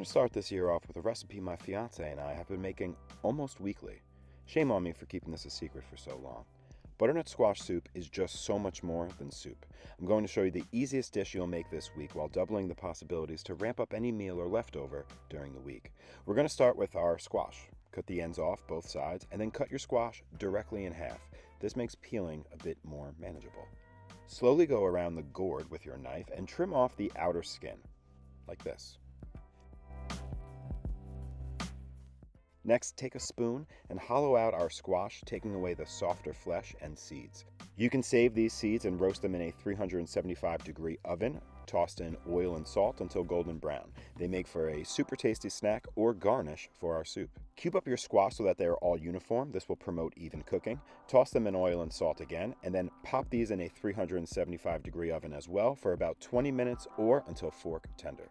to start this year off with a recipe my fiancé and I have been making almost weekly. Shame on me for keeping this a secret for so long. Butternut squash soup is just so much more than soup. I'm going to show you the easiest dish you'll make this week while doubling the possibilities to ramp up any meal or leftover during the week. We're going to start with our squash. Cut the ends off both sides and then cut your squash directly in half. This makes peeling a bit more manageable. Slowly go around the gourd with your knife and trim off the outer skin, like this. Next, take a spoon and hollow out our squash, taking away the softer flesh and seeds. You can save these seeds and roast them in a 375-degree oven, tossed in oil and salt until golden brown. They make for a super tasty snack or garnish for our soup. Cube up your squash so that they are all uniform. This will promote even cooking. Toss them in oil and salt again, and then pop these in a 375-degree oven as well for about 20 minutes or until fork tender.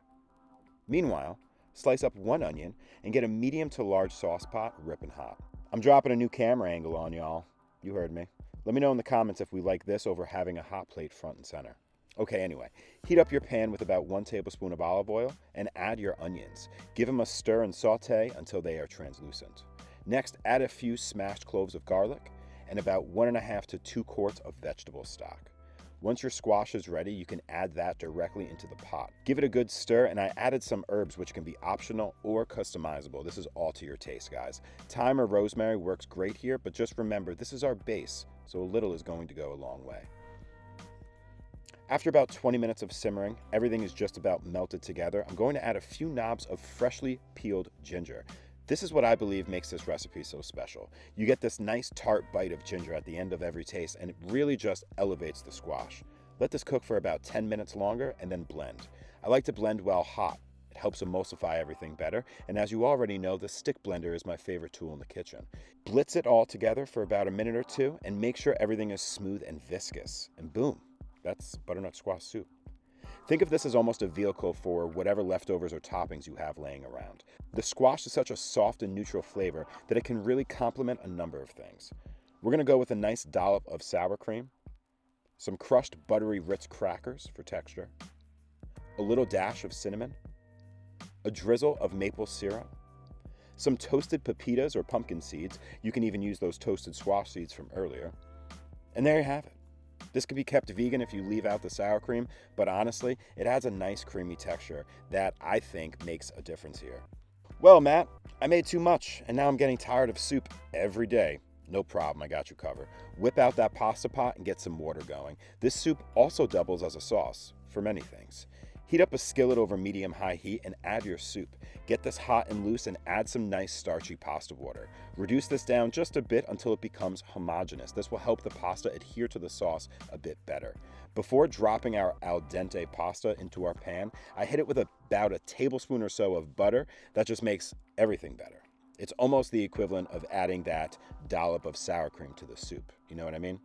Meanwhile, slice up one onion and get a medium to large sauce pot ripping hot. I'm dropping a new camera angle on y'all. You heard me. Let me know in the comments if we like this over having a hot plate front and center. Okay, anyway, heat up your pan with about 1 tablespoon of olive oil and add your onions. Give them a stir and saute until they are translucent. Next, add a few smashed cloves of garlic and about 1.5 to 2 quarts of vegetable stock. Once your squash is ready, you can add that directly into the pot. Give it a good stir, and I added some herbs which can be optional or customizable. This is all to your taste, guys. Thyme or rosemary works great here, but just remember, this is our base, so a little is going to go a long way. After about 20 minutes of simmering, everything is just about melted together. I'm going to add a few knobs of freshly peeled ginger. This is what I believe makes this recipe so special. You get this nice tart bite of ginger at the end of every taste, and it really just elevates the squash. Let this cook for about 10 minutes longer and then blend. I like to blend while hot. It helps emulsify everything better, and as you already know, the stick blender is my favorite tool in the kitchen. Blitz it all together for about a minute or two, and make sure everything is smooth and viscous. And boom, that's butternut squash soup. Think of this as almost a vehicle for whatever leftovers or toppings you have laying around. The squash is such a soft and neutral flavor that it can really complement a number of things. We're going to go with a nice dollop of sour cream, some crushed buttery Ritz crackers for texture, a little dash of cinnamon, a drizzle of maple syrup, some toasted pepitas or pumpkin seeds. You can even use those toasted squash seeds from earlier. And there you have it. This can be kept vegan if you leave out the sour cream, but honestly, it adds a nice creamy texture that I think makes a difference here. Well, Matt, I made too much, and now I'm getting tired of soup every day. No problem, I got you covered. Whip out that pasta pot and get some water going. This soup also doubles as a sauce for many things. Heat up a skillet over medium-high heat and add your soup. Get this hot and loose and add some nice starchy pasta water. Reduce this down just a bit until it becomes homogeneous. This will help the pasta adhere to the sauce a bit better. Before dropping our al dente pasta into our pan, I hit it with about a tablespoon or so of butter. That just makes everything better. It's almost the equivalent of adding that dollop of sour cream to the soup. You know what I mean?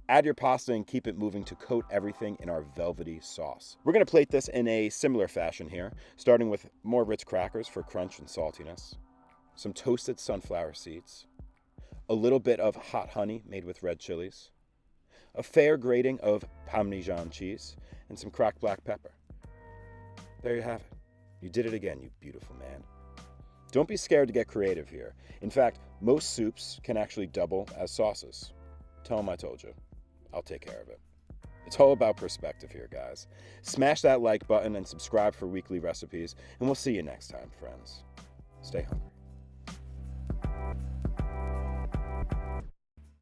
Add your pasta and keep it moving to coat everything in our velvety sauce. We're going to plate this in a similar fashion here, starting with more Ritz crackers for crunch and saltiness, some toasted sunflower seeds, a little bit of hot honey made with red chilies, a fair grating of Parmesan cheese, and some cracked black pepper. There you have it. You did it again, you beautiful man. Don't be scared to get creative here. In fact, most soups can actually double as sauces. Tell them I told you. I'll take care of it. It's all about perspective here, guys. Smash that like button and subscribe for weekly recipes, and we'll see you next time, friends. Stay hungry.